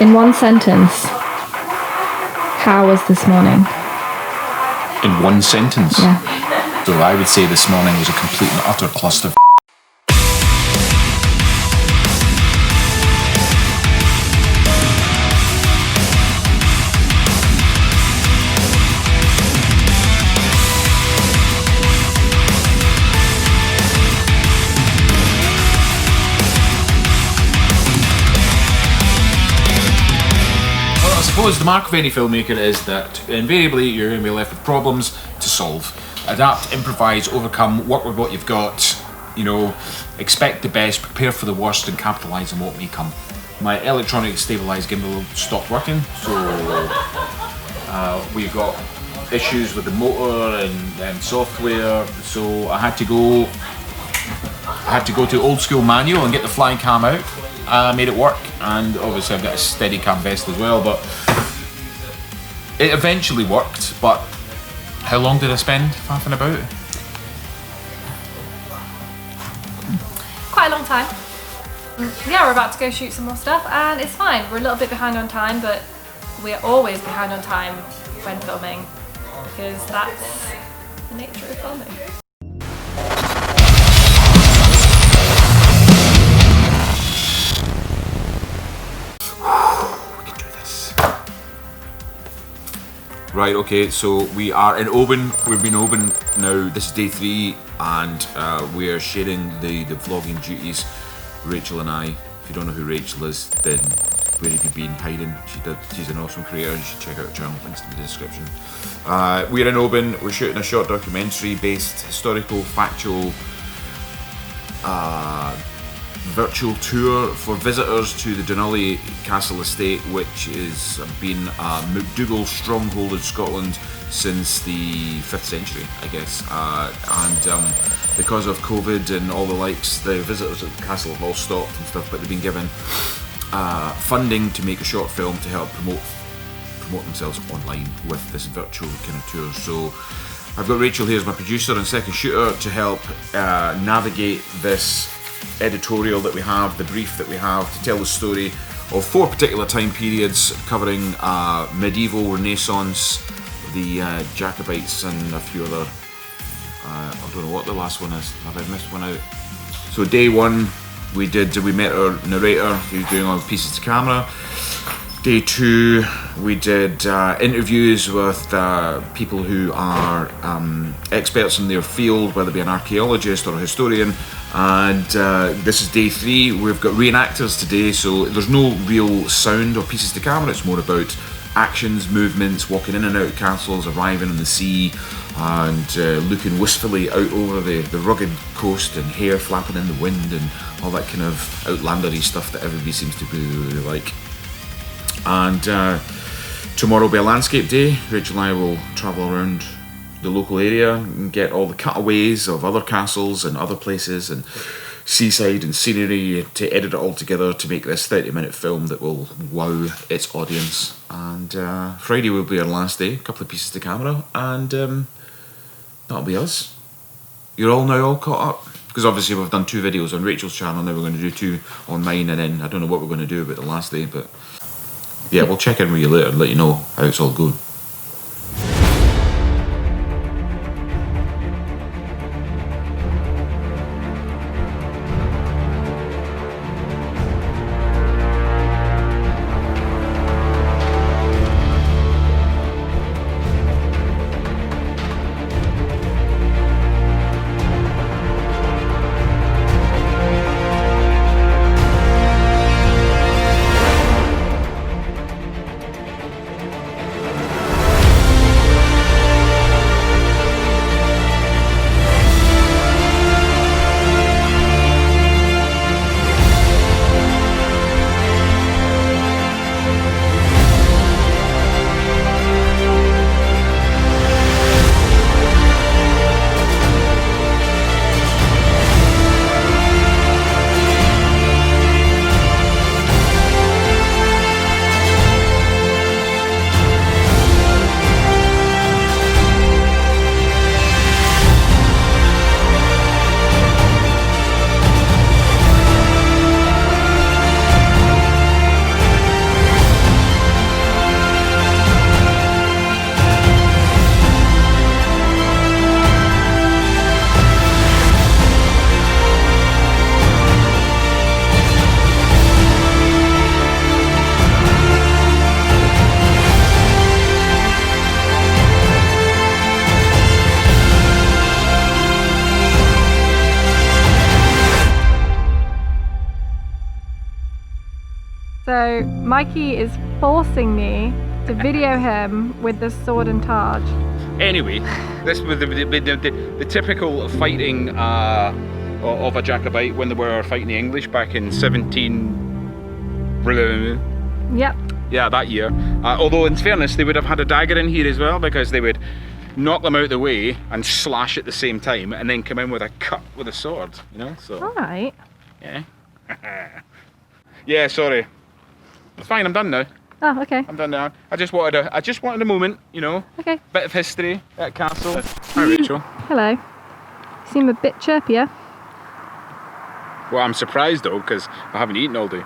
In one sentence, how was this morning? In one sentence? Yeah. So I would say this morning was a complete and utter cluster. I suppose the mark of any filmmaker is that invariably you're going to be left with problems to solve. Adapt, improvise, overcome, work with what you've got, you know, expect the best, prepare for the worst and capitalise on what may come. My electronic stabilised gimbal stopped working, so we've got issues with the motor and software, so I had to go to old school manual and get the flying cam out. Made it work, and obviously I've got a steady cam vest as well, but it eventually worked. But how long did I spend faffing about? Quite a long time. Yeah, we're about to go shoot some more stuff and it's fine. We're a little bit behind on time, but we're always behind on time when filming because that's the nature of filming. Right, okay, so we are in Oban. We've been in Oban now. This is day 3, and we are sharing the vlogging duties, Rachel and I. If you don't know who Rachel is, then where have you been hiding? She's an awesome creator. You should check out her channel, links in the description. We're in Oban. We're shooting a short documentary-based, historical, factual, virtual tour for visitors to the Dunollie Castle estate, which has been a MacDougall stronghold in Scotland since the 5th century, I guess. And because of COVID and all the likes, the visitors at the castle have all stopped and stuff, but they've been given funding to make a short film to help promote themselves online with this virtual kind of tour. So I've got Rachel here as my producer and second shooter to help navigate this editorial that we have, the brief that we have to tell the story of 4 particular time periods covering medieval, Renaissance, the Jacobites and a few other, I don't know what the last one is, have I missed one out? So day 1 we met our narrator who's doing all the pieces to camera. Day 2 we did interviews with people who are experts in their field, whether it be an archaeologist or a historian, and this is day 3. We've got reenactors today, so there's no real sound or pieces to camera. It's more about actions, movements, walking in and out of castles, arriving on the sea, and looking wistfully out over the rugged coast, and hair flapping in the wind and all that kind of outlandery stuff that everybody seems to really like. And tomorrow will be a landscape day. Rachel and I will travel around the local area and get all the cutaways of other castles and other places and seaside and scenery to edit it all together to make this 30-minute film that will wow its audience. And Friday will be our last day, a couple of pieces to camera, and that'll be us. You're all caught up? Because obviously we've done 2 videos on Rachel's channel, now we're going to do 2 on mine, and then I don't know what we're going to do about the last day, but yeah, we'll check in with you later and let you know how it's all going. So Mikey is forcing me to video him with the sword and targe. Anyway, this was the typical fighting of a Jacobite when they were fighting the English back in 17... Yep. Yeah, that year. Although in fairness, they would have had a dagger in here as well, because they would knock them out of the way and slash at the same time, and then come in with a cut with a sword, you know, so... Alright. Yeah. Yeah, sorry. It's fine, I'm done now. Oh, okay. I'm done now. I just wanted a moment, you know. Okay. Bit of history at Castle. Hi, Rachel. Hello. You seem a bit chirpier. Well, I'm surprised though, because I haven't eaten all day.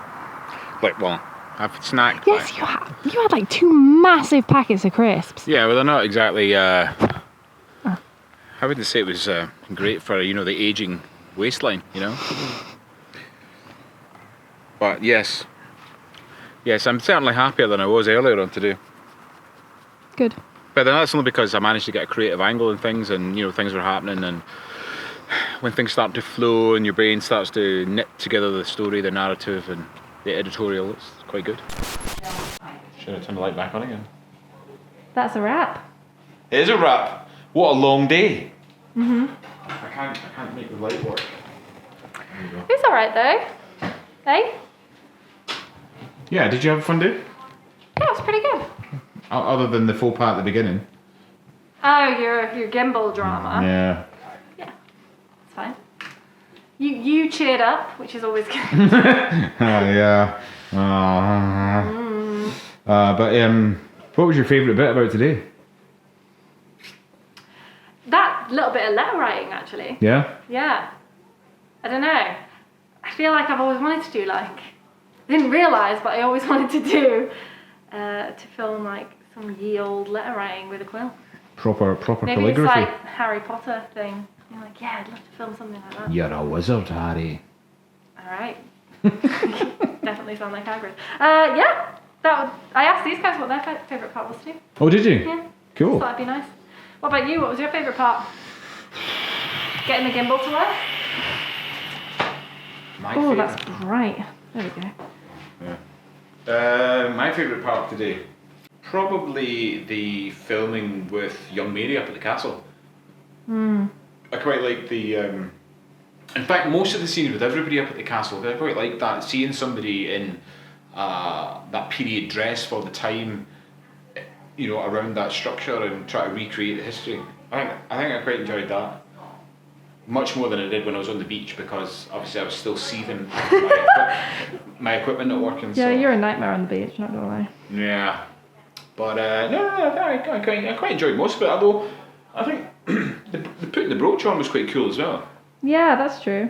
Like, well, I've snacked. Yes, you have. You had like 2 massive packets of crisps. Yeah, well, they're not exactly. I wouldn't say it was great for, you know, the aging waistline, you know. But yes, I'm certainly happier than I was earlier on today. Good. But then that's only because I managed to get a creative angle and things, and you know, things were happening, and when things start to flow and your brain starts to knit together the story, the narrative, and the editorial, it's quite good. Should I turn the light back on again? That's a wrap. It is a wrap. What a long day. Mhm. I can't make the light work. There you go. It's alright though. Hey? Yeah, did you have a fun day? Yeah, it was pretty good. Other than the faux pas at the beginning. Oh, your gimbal drama. Yeah. Yeah, it's fine. You cheered up, which is always good. Yeah. But what was your favourite bit about today? That little bit of letter writing, actually. Yeah? Yeah. I don't know. I feel like I've always wanted to do I didn't realise, but I always wanted to do to film like some ye old letter writing with a quill. Proper Maybe calligraphy. it's like Harry Potter thing. You're like, yeah, I'd love to film something like that. You're a wizard, Harry. Alright. Definitely sound like Hagrid. Yeah. I asked these guys what their favourite part was too. Oh, did you? Yeah. Cool. Thought that'd be nice. What about you? What was your favourite part? Getting the gimbal to work? Oh, that's bright. There we go. Yeah. My favourite part today, probably the filming with young Mary up at the castle. I quite like the. In fact, most of the scenes with everybody up at the castle, I quite like that. Seeing somebody in that period dress for the time, you know, around that structure and try to recreate the history. I think I quite enjoyed that. Much more than I did when I was on the beach, because obviously I was still seething. My equipment not working. Yeah, so. you're a nightmare on the beach, not gonna lie. Yeah, but no, I quite enjoyed most of it. Although I think the putting the brooch on was quite cool as well. Yeah, that's true.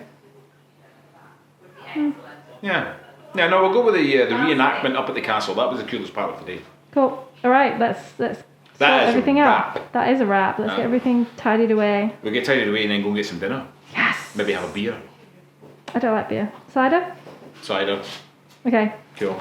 Yeah. No, we'll go with the reenactment up at the castle. That was the coolest part of the day. Cool. All right, let's sort everything out. That is a wrap. Let's get everything tidied away. We'll get tidied away and then go and get some dinner. Yes. Maybe have a beer. I don't like beer. Cider? Cider. Okay. Cool.